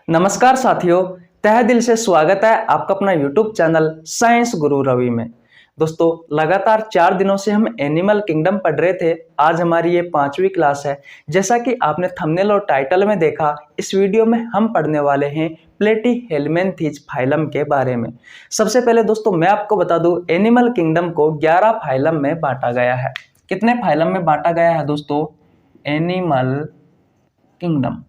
नमस्कार साथियों, तहे दिल से स्वागत है आपका अपना यूट्यूब चैनल साइंस गुरु रवि में। दोस्तों, लगातार 4 दिनों से हम एनिमल किंगडम पढ़ रहे थे। आज हमारी ये 5वीं क्लास है। जैसा कि आपने थंबनेल और टाइटल में देखा, इस वीडियो में हम पढ़ने वाले हैं प्लेटीहेल्मिन्थीज फाइलम के बारे में। सबसे पहले दोस्तों मैं आपको बता दूं, एनिमल किंगडम को 11 फाइलम में बांटा गया है। कितने फाइलम में बांटा गया है दोस्तों? Animal kingdom.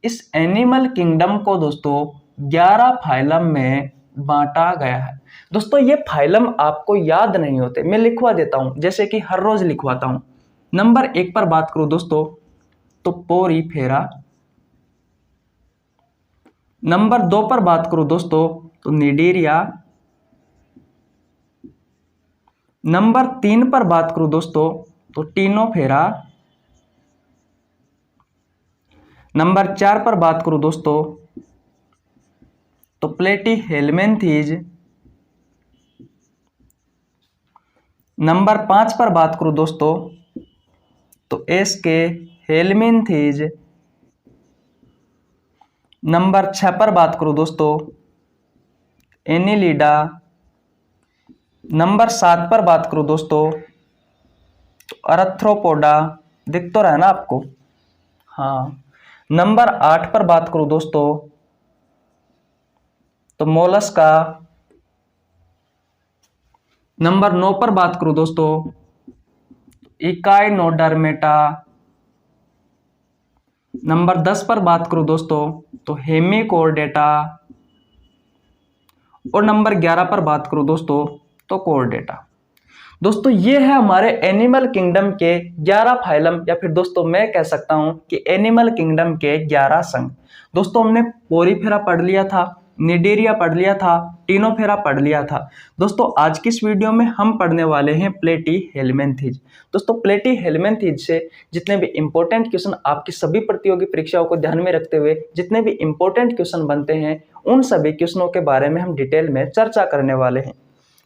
इस एनिमल किंगडम को दोस्तों 11 फाइलम में बांटा गया है। दोस्तों ये फाइलम आपको याद नहीं होते, मैं लिखवा देता हूं, जैसे कि हर रोज लिखवाता हूं। नंबर 1 पर बात करूं दोस्तों तो पोरीफेरा। नंबर 2 पर बात करूं दोस्तों तो निडीरिया। नंबर 3 पर बात करूं दोस्तों तो टीनोफेरा। नंबर 4 पर बात करूं दोस्तों तो प्लेटीहेल्मिन्थीज। नंबर 5 पर बात करूं दोस्तों तो एस्के हेल्मिन्थीज। नंबर 6 पर बात करूं दोस्तों एनिलिडा। नंबर 7 पर बात करूं दोस्तों तो अरेथ्रोपोडा। दिख तो रहा है ना आपको? हाँ। नंबर 8 पर बात करूं दोस्तों तो मोलस्का। नंबर 9 पर बात करूं दोस्तों इकाइनोडर्मेटा। नंबर 10 पर बात करूं दोस्तों तो हेमिकोर्डेटा। और नंबर 11 पर बात करूं दोस्तों तो कोर्डेटा। दोस्तों ये है हमारे एनिमल किंगडम के 11 फाइलम, या फिर दोस्तों मैं कह सकता हूं कि एनिमल किंगडम के 11 संघ। दोस्तों हमने पोरीफेरा पढ़ लिया था, निडेरिया पढ़ लिया था, टीनोफेरा पढ़ लिया था। दोस्तों आज की इस वीडियो में हम पढ़ने वाले हैं प्लेटीहेल्मिन्थीज। दोस्तों प्लेटीहेल्मिन्थीज से जितने भी इंपॉर्टेंट क्वेश्चन आपकी सभी प्रतियोगी परीक्षाओं को ध्यान में रखते हुए जितने भी इंपॉर्टेंट क्वेश्चन बनते हैं, उन सभी क्वेश्चनों के बारे में हम डिटेल में चर्चा करने वाले हैं।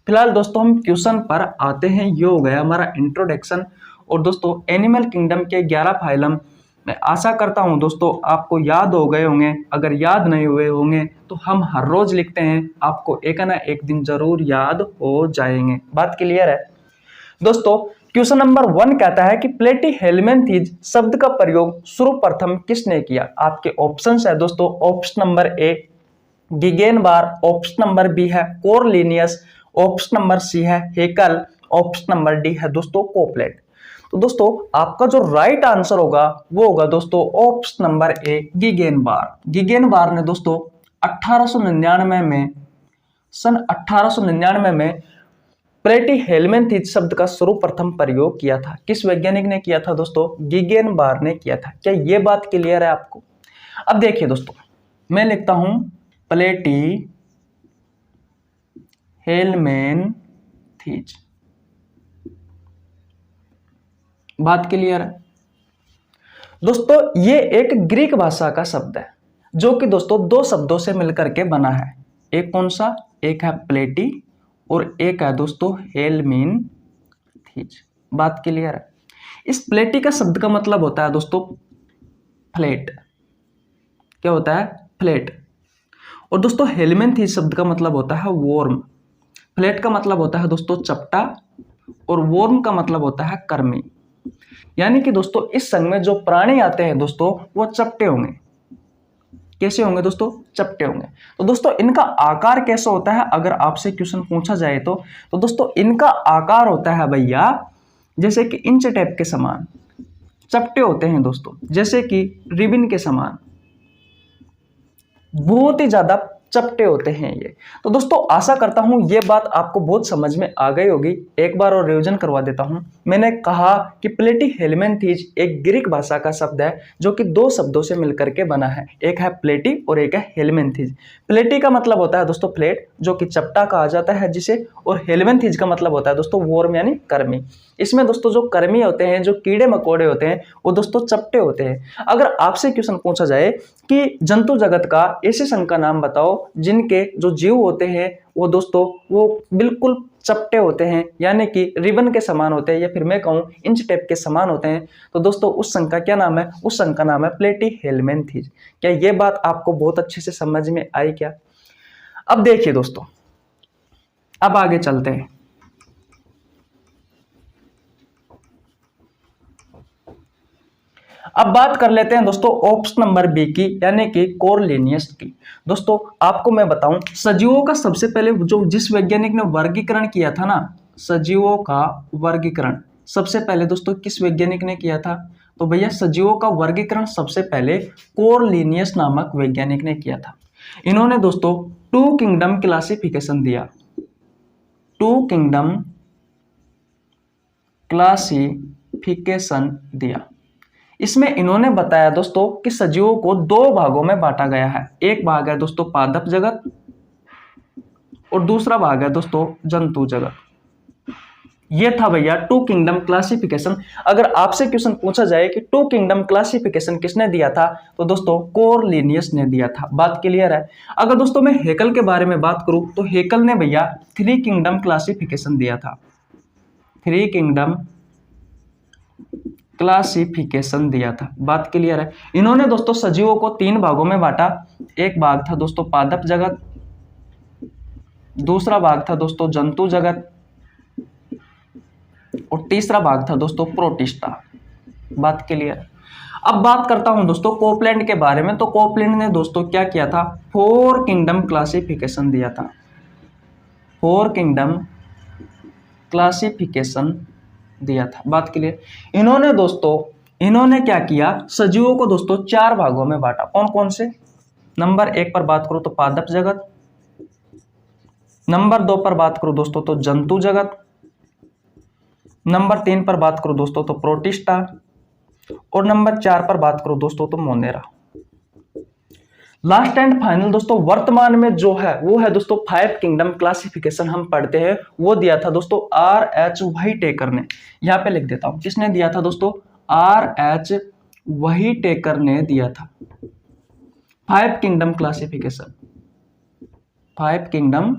फिलहाल दोस्तों हम क्वेश्चन पर आते हैं। ये हो गया हमारा इंट्रोडक्शन। और दोस्तों एनिमल किंगडम के 11 फाइलम मैं आशा करता हूं दोस्तों आपको याद हो गए होंगे। अगर याद नहीं हुए होंगे तो हम हर रोज लिखते हैं, आपको एक ना एक दिन जरूर याद हो जाएंगे। बात क्लियर है दोस्तों? क्वेश्चन नंबर 1 कहता है कि प्लेटीहेल्मिन्थीज शब्द का प्रयोग सर्वप्रथम किसने किया? आपके ऑप्शंस है दोस्तों। Option number A Gegenbaur, option number B है कोरलिनियस, ऑप्शन नंबर सी है हेकल, ऑप्शन नंबर डी है दोस्तों कोपलेट। तो दोस्तों आपका जो राइट आंसर होगा वो होगा दोस्तों ऑप्शन नंबर ए गिगेनबार। गिगेनबार ने दोस्तों 1899 में, सन 1899 में प्लेटीहेल्मिन्थीज शब्द का सर्वप्रथम प्रयोग किया था। किस वैज्ञानिक ने किया था दोस्तों? गिगेनबार ने किया था। क्या ये बात क्लियर है आपको? अब देखिए दोस्तों, मैं लिखता हूं प्लेटीहेल्मिन्थीज। बात क्लियर है दोस्तों? ये एक ग्रीक भाषा का शब्द है जो कि दोस्तों 2 शब्दों से मिलकर के बना है। एक कौन सा? एक है प्लेटी और एक है दोस्तों हेल्मिन्थीज। बात क्लियर है? इस प्लेटी का शब्द का मतलब होता है दोस्तों फ्लैट। क्या होता है? फ्लैट। और दोस्तों हेल्मिन्थीज शब्द का मतलब होता है वॉर्म। फ्लैट का मतलब होता है दोस्तों चपटा और वॉर्म का मतलब होता है कर्मी। यानी कि दोस्तों इस संघ में जो प्राणी आते हैं दोस्तों वो चपटे होंगे। कैसे होंगे दोस्तों? चपटे होंगे। तो दोस्तों इनका आकार कैसा होता है अगर आपसे क्वेश्चन पूछा जाए तो दोस्तों इनका आकार होता है भैया जैसे कि इंच टेप के समान चपटे होते हैं दोस्तों, जैसे कि रिबन के समान बहुत ही ज्यादा चपटे होते हैं ये। तो दोस्तों आशा करता हूं ये बात आपको बहुत समझ में आ गई होगी। एक बार और रिवीजन करवा देता हूं। मैंने कहा कि प्लेटीहेल्मिन्थीज एक ग्रीक भाषा का शब्द है जो कि 2 शब्दों से मिलकर के बना है। एक है प्लेटी और एक है हेल्मिन्थीज। प्लेटी का मतलब होता है दोस्तों फ्लैट, जो कि चपटा कहा जाता है जिसे, और हेल्मिन्थीज का मतलब होता है दोस्तों वॉर्म यानी कर्मी। इसमें दोस्तों जो कर्मी होते हैं, जो कीड़े मकोड़े होते हैं, वो दोस्तों चपटे होते हैं। अगर आपसे क्वेश्चन पूछा जाए कि जंतु जगत का ऐसे संघ का नाम बताओ जिनके जो जीव होते हैं वो दोस्तों वो बिल्कुल चपटे होते हैं, यानी कि रिबन के समान होते हैं, या फिर मैं कहूँ इंच टेप के समान होते हैं, तो दोस्तों उस संघ का क्या नाम है? उस संघ का नाम है प्लेटीहेल्मिन्थेस। क्या ये बात आपको बहुत अच्छे से समझ में आई क्या? अब देखिए दोस्तों, अब आगे चलते हैं। अब बात कर लेते हैं दोस्तों ऑप्शन नंबर बी की, यानी कि कोरलिनियस की। दोस्तों आपको मैं बताऊं, सजीवों का सबसे पहले जो जिस वैज्ञानिक ने वर्गीकरण किया था ना, सजीवों का वर्गीकरण सबसे पहले दोस्तों किस वैज्ञानिक ने किया था? तो भैया सजीवों का वर्गीकरण सबसे पहले कोरलिनियस नामक वैज्ञानिक ने किया था। इन्होंने दोस्तों टू किंगडम क्लासिफिकेशन दिया, टू किंगडम क्लासिफिकेशन दिया। इसमें इन्होंने बताया दोस्तों कि सजीवों को दो भागों में बांटा गया है। एक भाग है दोस्तों पादप जगत और दूसरा भाग है दोस्तों जंतु जगत। ये था भैया टू किंगडम क्लासिफिकेशन। अगर आपसे क्वेश्चन पूछा जाए कि टू किंगडम क्लासिफिकेशन किसने दिया था, तो दोस्तों कोरलिनियस ने दिया था। बात क्लियर है? अगर दोस्तों मैं हेकल के बारे में बात करूं, तो हेकल ने भैया थ्री किंगडम क्लासिफिकेशन दिया था, थ्री किंगडम क्लासिफिकेशन दिया था। बात क्लियर है? इन्होंने दोस्तों सजीवों को तीन भागों में बांटा। एक भाग था दोस्तों पादप जगत, दूसरा भाग था दोस्तों जंतु जगत और तीसरा भाग था दोस्तों प्रोटिस्टा। बात क्लियर? अब बात करता हूं दोस्तों कोपलैंड के बारे में। तो कोपलैंड ने दोस्तों क्या किया था? फोर किंगडम क्लासिफिकेशन दिया था, फोर किंगडम क्लासिफिकेशन दिया था। बात क्लियर? इन्होंने क्या किया? सजीवों को दोस्तों चार भागों में बांटा। कौन कौन से? नंबर एक पर बात करूं तो पादप जगत, नंबर दो पर बात करूं दोस्तों तो जंतु जगत, नंबर तीन पर बात करूं दोस्तों तो प्रोटिस्टा और नंबर चार पर बात करूं दोस्तों तो मोनेरा। लास्ट एंड फाइनल दोस्तों वर्तमान में जो है वो है दोस्तों फाइव किंगडम क्लासिफिकेशन हम पढ़ते हैं, वो दिया था दोस्तों R.H. व्हाइटेकर ने। यहां पे लिख देता हूं, किसने दिया था दोस्तों? R.H. व्हाइटेकर ने दिया था five kingdom classification, five kingdom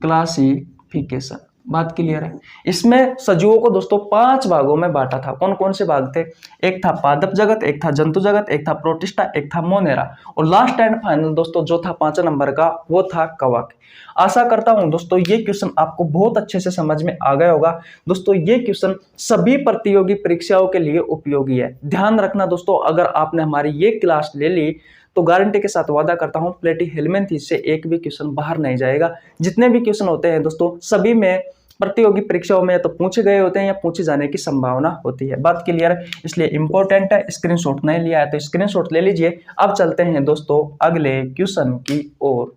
classification. बात क्लियर है? इसमें सजीवों को दोस्तों पांच भागों में बांटा था। कौन कौन से भाग थे? एक था पादप जगत, एक था जंतु जगत, एक था प्रोटिस्टा, एक था मोनेरा और लास्ट एंड फाइनल दोस्तों जो था 5 नंबर का वो था कवक। आशा करता हूं दोस्तों ये क्वेश्चन आपको बहुत अच्छे से समझ में आ गया होगा। दोस्तों ये क्वेश्चन सभी प्रतियोगी परीक्षाओं के लिए उपयोगी है। ध्यान रखना दोस्तों, अगर आपने हमारी ये क्लास ले ली तो गारंटी के साथ वादा करता हूं प्लेटीहेल्मिन्थेस से एक भी क्वेश्चन बाहर नहीं जाएगा। जितने भी क्वेश्चन होते हैं दोस्तों सभी में प्रतियोगी परीक्षाओं में तो पूछे गए होते हैं या पूछे जाने की संभावना होती है। बात क्लियर है? इसलिए इंपॉर्टेंट है। स्क्रीनशॉट नहीं लिया है तो स्क्रीनशॉट ले लीजिए। अब चलते हैं दोस्तों अगले क्वेश्चन की ओर।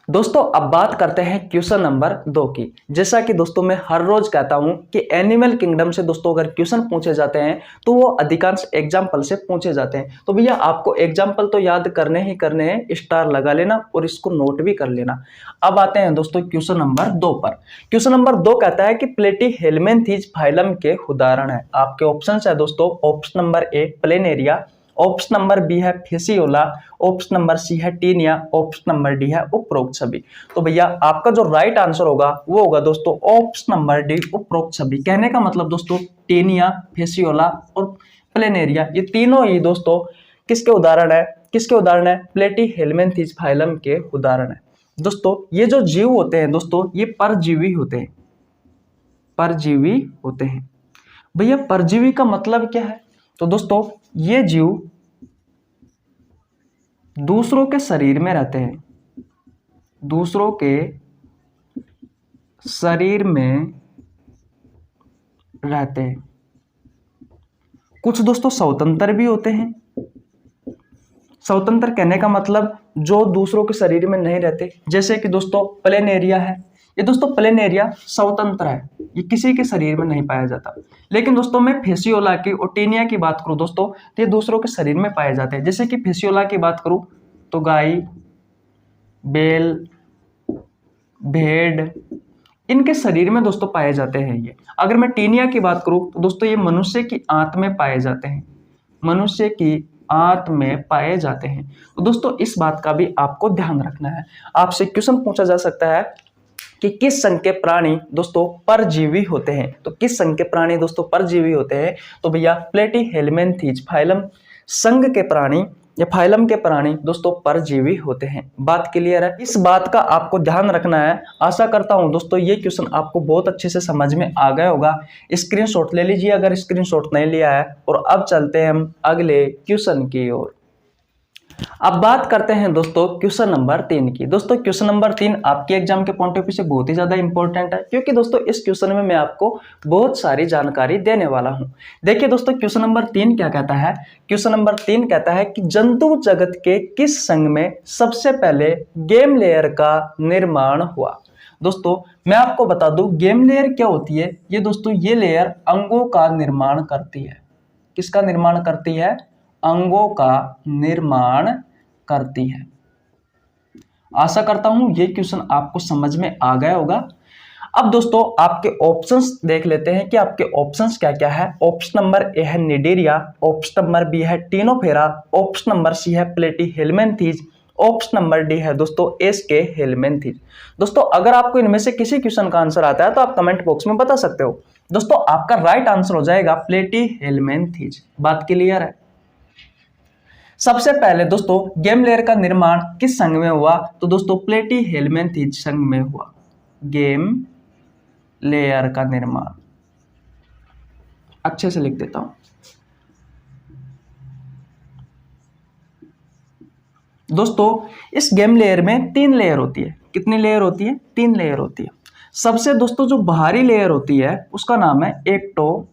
दोस्तों अब बात करते हैं क्वेश्चन नंबर 2 की। जैसा कि दोस्तों मैं हर रोज कहता हूं कि एनिमल किंगडम से दोस्तों अगर क्वेश्चन पूछे जाते हैं तो वो अधिकांश एग्जाम्पल से पूछे जाते हैं। तो भैया आपको एग्जाम्पल तो याद करने ही करने हैं, स्टार लगा लेना और इसको नोट भी कर लेना। अब आते हैं दोस्तों क्वेश्चन नंबर 2 पर। क्वेश्चन नंबर 2 कहता है कि प्लेटीहेल्मिन्थेस फाइलम के उदाहरण है। आपके ऑप्शन है दोस्तों, option number A planaria, option number B है फेसियोला, ऑप्शन नंबर सी है टीनिया, ऑप्शन नंबर डी है उपरोक्त सभी। तो भैया आपका जो राइट आंसर होगा वो होगा दोस्तों ऑप्शन नंबर डी उपरोक्त सभी। कहने का मतलब दोस्तों टीनिया, फेसियोला और प्लेनेरिया ये तीनों ही दोस्तों किसके उदाहरण है? किसके उदाहरण है? प्लेटीहेल्मिन्थेस फाइलम के उदाहरण है। दोस्तों ये जो जीव होते हैं दोस्तों ये परजीवी होते हैं, परजीवी होते हैं। भैया परजीवी का मतलब क्या है? तो दोस्तों ये जीव दूसरों के शरीर में रहते हैं, दूसरों के शरीर में रहते हैं। कुछ दोस्तों स्वतंत्र भी होते हैं। स्वतंत्र कहने का मतलब जो दूसरों के शरीर में नहीं रहते, जैसे कि दोस्तों प्लेनेरिया है। ये दोस्तों प्लेनेरिया स्वतंत्र है, ये किसी के शरीर में नहीं पाया जाता। लेकिन दोस्तों मैं फेसियोला की और टीनिया की बात करूं दोस्तों तो ये दूसरों के शरीर में पाए जाते हैं। जैसे कि फेसियोला की बात करूं तो गाय, बैल, भेड़ इनके शरीर में दोस्तों पाए जाते हैं ये। अगर मैं टीनिया की बात करूं तो दोस्तों ये मनुष्य की आंत में पाए जाते हैं, मनुष्य की आंत में पाए जाते हैं। तो दोस्तों इस बात का भी आपको ध्यान रखना है। आपसे क्वेश्चन पूछा जा सकता है कि किस संघ के प्राणी दोस्तों परजीवी होते हैं। तो किस संघ के प्राणी दोस्तों परजीवी होते हैं, तो भैया प्लेटीहेल्मिन्थीज फाइलम संघ के प्राणी या फाइलम के प्राणी दोस्तों परजीवी होते हैं। बात क्लियर है, इस बात का आपको ध्यान रखना है। आशा करता हूं दोस्तों ये क्वेश्चन आपको बहुत अच्छे से समझ में आ गया होगा। स्क्रीनशॉट ले लीजिए अगर स्क्रीनशॉट नहीं लिया है। और अब चलते हैं हम अगले क्वेश्चन की ओर। अब बात करते हैं दोस्तों क्वेश्चन नंबर 3 की। दोस्तों क्वेश्चन नंबर 3 आपके एग्जाम के पॉइंट ऑफ व्यू से बहुत ही ज्यादा इंपॉर्टेंट है, क्योंकि दोस्तों इस क्वेश्चन में मैं आपको बहुत सारी जानकारी देने वाला हूं। देखिए दोस्तों क्वेश्चन नंबर 3 क्या कहता है। क्वेश्चन नंबर 3 कहता है कि जंतु जगत के किस संघ में सबसे पहले गेम लेयर का निर्माण हुआ। दोस्तों मैं आपको बता दूं गेम लेयर क्या होती है। ये दोस्तों ये लेयर अंगों का निर्माण करती है। किसका निर्माण करती है, अंगों का निर्माण करती है। आशा करता हूं ये क्वेश्चन आपको समझ में आ गया होगा। अब दोस्तों आपके ऑप्शंस देख लेते हैं कि आपके ऑप्शंस क्या क्या है। ऑप्शन नंबर ए है निडेरिया, ऑप्शन नंबर बी है टिनोफेरा, ऑप्शन नंबर सी है प्लेटीहेल्मिन्थीज, ऑप्शन नंबर डी है दोस्तों एस्केहेल्मिन्थीज। दोस्तों अगर आपको इनमें से किसी क्वेश्चन का आंसर आता है तो आप कमेंट बॉक्स में बता सकते हो। दोस्तों आपका राइट आंसर हो जाएगा प्लेटीहेल्मिन्थीज। बात क्लियर है। सबसे पहले दोस्तों गेम लेयर का निर्माण किस संघ में हुआ, तो दोस्तों प्लेटीहेल्मिन्थीज संघ में हुआ। गेम लेयर का निर्माण अच्छे से लिख देता हूं। दोस्तों इस गेम लेयर में 3 लेयर होती है। कितनी लेयर होती है, 3 लेयर होती है। सबसे दोस्तों जो बाहरी लेयर होती है उसका नाम है एक्टोडर्म।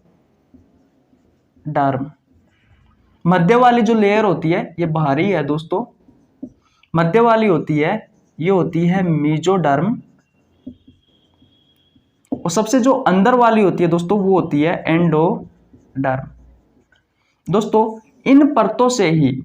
मध्य वाली जो लेयर होती है ये बाहरी है दोस्तों, मध्य वाली होती है ये होती है मेसोडर्म। और सबसे जो अंदर वाली होती है दोस्तों वो होती है एंडोडर्म। दोस्तों इन परतों से ही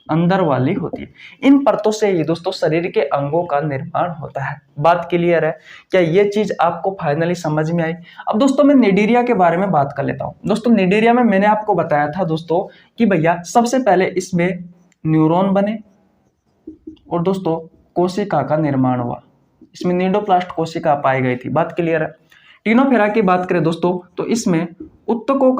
अंदर वाली होती है, इन परतों से ही दोस्तों शरीर के अंगों का निर्माण होता है। बात क्लियर है, क्या ये चीज आपको फाइनली समझ में आई। अब दोस्तों मैं निडेरिया के बारे में बात कर लेता हूं। दोस्तों निडेरिया में मैंने आपको बताया था दोस्तों कि भैया सबसे पहले इसमें न्यूरॉन बने और दोस्तों कोशिका का निर्माण हुआ। इसमें नीडोप्लास्ट कोशिका पाई गई थी। बात क्लियर है। टिनोफेरा की बात करें दोस्तों तो इसमें उत्तकों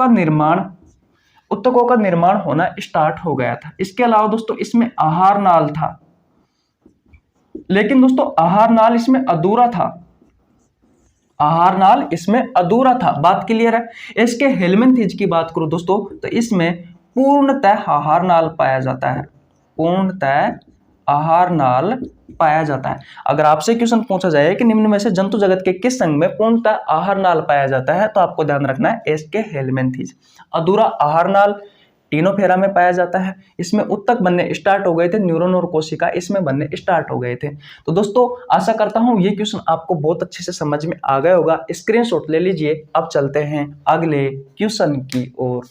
का निर्माण होना स्टार्ट हो गया था। इसके अलावा दोस्तों इसमें आहार नाल था, लेकिन दोस्तों आहार नाल इसमें अधूरा था। आहार नाल इसमें अधूरा था। बात क्लियर है। एस्केहेल्मिन्थीज की बात करूं दोस्तों तो इसमें पूर्णतः आहार नाल पाया जाता है। पूर्णतः आहार नाल पाया जाता है। अगर आपसे क्वेश्चन पूछा जाए कि निम्न में से जंतु जगत के किस संघ में पूर्णतः आहार नाल पाया जाता है, तो आपको ध्यान रखना है एस्केहेल्मिन्थीज। अधूरा आहार नाल टिनोफेरा में पाया जाता है। इसमें उत्तक बनने स्टार्ट हो गए थे, न्यूरॉन और कोशिका इसमें बनने स्टार्ट हो गए थे। तो दोस्तों आशा करता हूं ये क्वेश्चन आपको बहुत अच्छे से समझ में आ गया होगा। स्क्रीनशॉट ले लीजिए। अब चलते हैं अगले क्वेश्चन की ओर।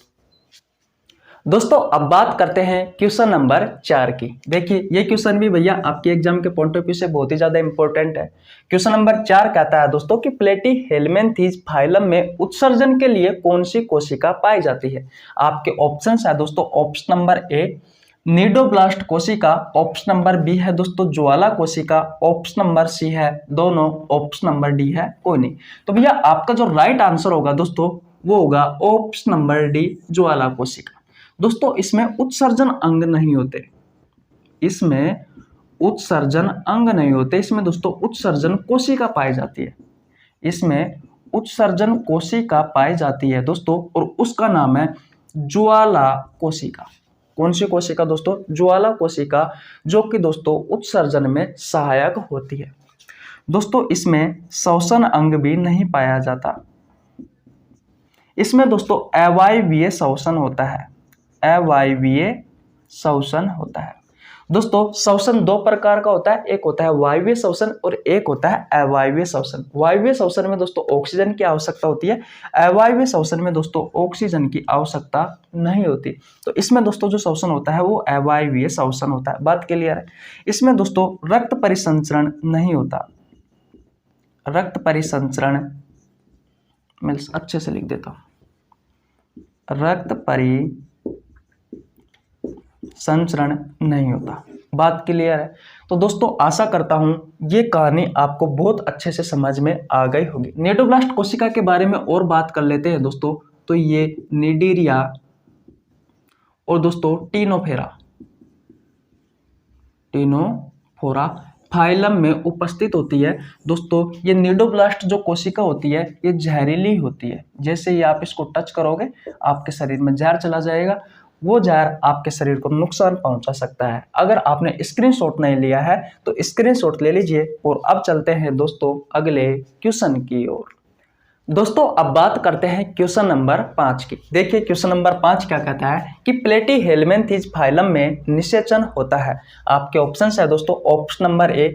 दोस्तों अब बात करते हैं क्वेश्चन नंबर 4 की। देखिए ये क्वेश्चन भी भैया आपके एग्जाम के पॉइंट ऑफ व्यू से बहुत ही ज्यादा इंपॉर्टेंट है। क्वेश्चन नंबर 4 कहता है दोस्तों कि प्लेटीहेल्मिन्थीज फाइलम में उत्सर्जन के लिए कौन सी कोशिका पाई जाती है। आपके ऑप्शंस है दोस्तों। ऑप्शन नंबर ए नीडोब्लास्ट कोशिका, ऑप्शन नंबर बी है दोस्तों ज्वाला कोशिका, ऑप्शन नंबर सी है दोनों, ऑप्शन नंबर डी है कोई नहीं। तो भैया आपका जो राइट आंसर होगा दोस्तों वो होगा ऑप्शन नंबर डी ज्वाला कोशिका। दोस्तों इसमें उत्सर्जन अंग नहीं होते, इसमें उत्सर्जन अंग नहीं होते, इसमें दोस्तों उत्सर्जन कोशिका पाई जाती है। इसमें उत्सर्जन कोशिका पाई जाती है दोस्तों और उसका नाम है ज्वाला कोशिका। कौन सी कोशिका दोस्तों, ज्वाला कोशिका, जो कि दोस्तों उत्सर्जन में सहायक होती है। दोस्तों इसमें श्वसन अंग भी नहीं पाया जाता। इसमें दोस्तों अवायवीय श्वसन होता है। अवायवीय श्वसन होता है। दोस्तों श्वसन 2 प्रकार का होता है, एक होता है वायवीय श्वसन और एक होता है अवायवीय श्वसन। वायवीय श्वसन में दोस्तों ऑक्सीजन की आवश्यकता होती है, अवायवीय श्वसन में दोस्तों ऑक्सीजन की आवश्यकता नहीं होती। तो इसमें दोस्तों जो श्वसन होता है वो अवायवीय श्वसन होता है। बात क्लियर है। इसमें दोस्तों रक्त परिसंचरण नहीं होता। रक्त परिसंचरण मैं अच्छे से लिख देता हूं, रक्त परिसंचरण नहीं होता। बात क्लियर है? तो दोस्तों आशा करता हूं ये कहानी आपको बहुत अच्छे से समझ में आ गई होगी। निडोब्लास्ट कोशिका के बारे में और बात कर लेते हैं दोस्तों। तो ये निडीरिया और दोस्तों टीनोफोरा फाइलम में उपस्थित होती है। दोस्तों ये निडोब्लास्ट जो कोशिका होती है ये जहरीली होती है। जैसे ही आप इसको टच करोगे आपके शरीर में जहर चला जाएगा। वो जहर आपके शरीर को नुकसान पहुंचा सकता है। अगर आपने स्क्रीनशॉट नहीं लिया है तो स्क्रीनशॉट ले लीजिए। और अब चलते हैं दोस्तों अगले क्वेश्चन की ओर। दोस्तों अब बात करते हैं क्वेश्चन नंबर 5 की। देखिए क्वेश्चन नंबर 5 क्या कहता है कि प्लेटीहेलमिन्थेस फाइलम में निषेचन होता है। आपके ऑप्शन है दोस्तों, ऑप्शन नंबर ए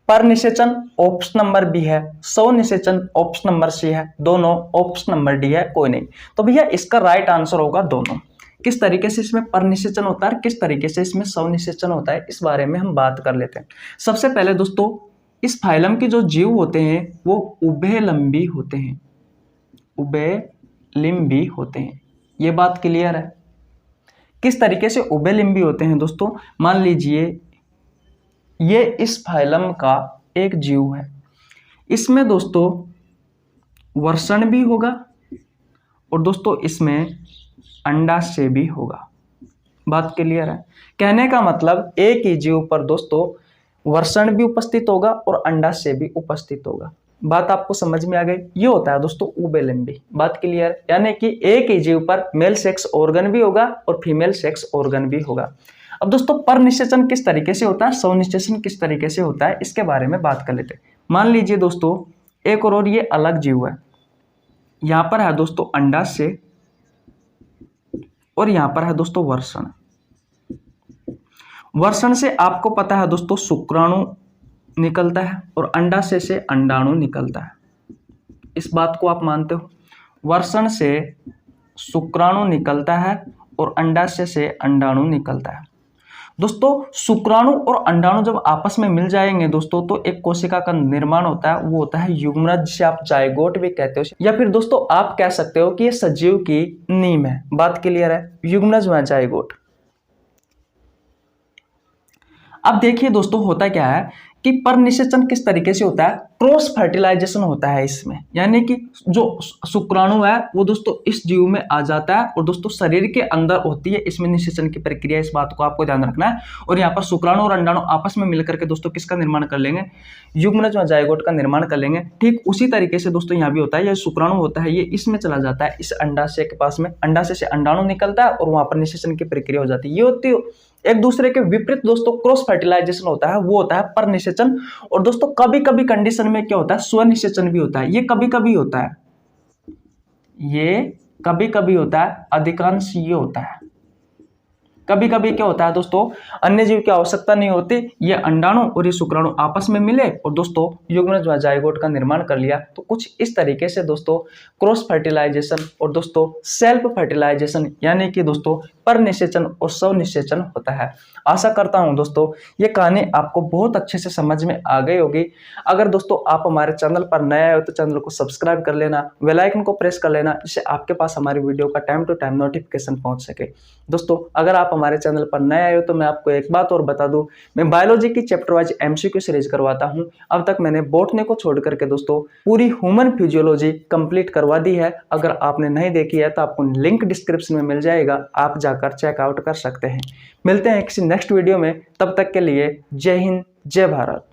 पर निषेचन, ऑप्शन नंबर बी है सौ निषेचन, ऑप्शन नंबर सी है दोनों, ऑप्शन नंबर डी है कोई नहीं। तो भैया इसका राइट आंसर होगा दोनों। किस तरीके से इसमें पर निषेचन होता है, किस तरीके से इसमें सौ निषेचन होता है, इस बारे में हम बात कर लेते हैं। सबसे पहले दोस्तों इस फाइलम के जो जीव होते हैं वो उभयलिंबी होते हैं, उभयलिंबी होते हैं। ये बात क्लियर है? किस तरीके से उभयलिंबी होते हैं दोस्तों? मान लीजिए ये इस फाइलम का एक जीव है, इसमें दोस्तों वर्षण भी होगा और दोस्तों इसमें अंडाशय भी होगा। बात क्लियर है? कहने का मतलब एक ही जीव पर दोस्तों वर्षण भी उपस्थित होगा और अंडाशय भी उपस्थित होगा। बात आपको समझ में आ गई? ये होता है दोस्तों उभयलिंबी। बात क्लियर? यानी कि एक ही जीव पर मेल सेक्स ऑर्गन भी होगा और फीमेल सेक्स ऑर्गन भी होगा। अब दोस्तों पर निषेचन किस तरीके से होता है, सौ निषेचन किस तरीके से होता है, इसके बारे में बात कर लेते हैं। मान लीजिए दोस्तों एक और ये अलग जीव है, यहां पर है दोस्तों अंडाशय और यहां पर है दोस्तों वर्षण। वर्षण से आपको पता है दोस्तों शुक्राणु निकलता है और अंडाशय से अंडाणु निकलता है। इस बात को आप मानते हो? वर्षण से शुक्राणु निकलता है और अंडाशय से अंडाणु निकलता है। दोस्तों शुक्राणु और अंडाणु जब आपस में मिल जाएंगे दोस्तों तो एक कोशिका का निर्माण होता है, वो होता है युग्मनज, जिसे आप जायगोट भी कहते हो, या फिर दोस्तों आप कह सकते हो कि ये सजीव की नींव है। बात क्लियर है? युग्मनज व जायगोट। अब देखिए दोस्तों होता क्या है कि पर निषेचन किस तरीके से होता है, क्रॉस फर्टिलाइजेशन होता है इसमें। यानी कि जो शुक्राणु है वो दोस्तों इस जीव में आ जाता है और दोस्तों शरीर के अंदर होती है इसमें निषेचन की प्रक्रिया। इस बात को आपको ध्यान रखना है। और यहाँ पर शुक्राणु और अंडाणु आपस में मिलकर के दोस्तों किसका निर्माण कर लेंगे, युग्मनज व जायगोट का निर्माण कर लेंगे। ठीक उसी तरीके से दोस्तों यहाँ भी होता है, यह शुक्राणु होता है ये इसमें चला जाता है इस अंडाशय के पास में, अंडाशय से अंडाणु निकलता है और वहां पर निषेचन की प्रक्रिया हो जाती है। ये होती है एक दूसरे के विपरीत दोस्तों क्रॉस फर्टिलाइजेशन होता है, वो होता है पर निषेचन। और दोस्तों कभी कभी कंडीशन में क्या होता है, स्वनिषेचन भी होता है। ये कभी कभी होता है, ये कभी कभी होता है, अधिकांश ये होता है। कभी कभी क्या होता है दोस्तों, अन्य जीव की आवश्यकता नहीं होती, ये अंडाणु और ये शुक्राणु आपस में मिले और दोस्तों युग्मनज व जायगोट का निर्माण कर लिया। तो कुछ इस तरीके से दोस्तों क्रॉस फर्टिलाइजेशन और दोस्तों सेल्फ फर्टिलाइजेशन यानी कि दोस्तों पर निषेचन और स्व निषेचन होता है। आशा करता हूं दोस्तों ये कहानी आपको बहुत अच्छे से समझ में आ गई होगी। अगर दोस्तों आप हमारे चैनल पर नए हो तो चैनल को सब्सक्राइब कर लेना, बेल आइकन को प्रेस कर लेना, जिससे आपके पास हमारी वीडियो का टाइम टू टाइम नोटिफिकेशन पहुंच सके। दोस्तों अगर आप हमारे चैनल पर नए आए हो तो मैं आपको एक बात और बता दूं, मैं बायोलॉजी की चैप्टर वाइज एमसीक्यू सीरीज करवाता हूं। अब तक मैंने बॉटनी को छोड़ करके दोस्तों पूरी ह्यूमन फिजियोलॉजी कंप्लीट करवा दी है। अगर आपने नहीं देखी है तो आपको लिंक डिस्क्रिप्शन में मिल जाएगा, आप जाकर चेकआउट कर सकते हैं। मिलते हैं किसी नेक्स्ट वीडियो में, तब तक के लिए जय हिंद जय भारत।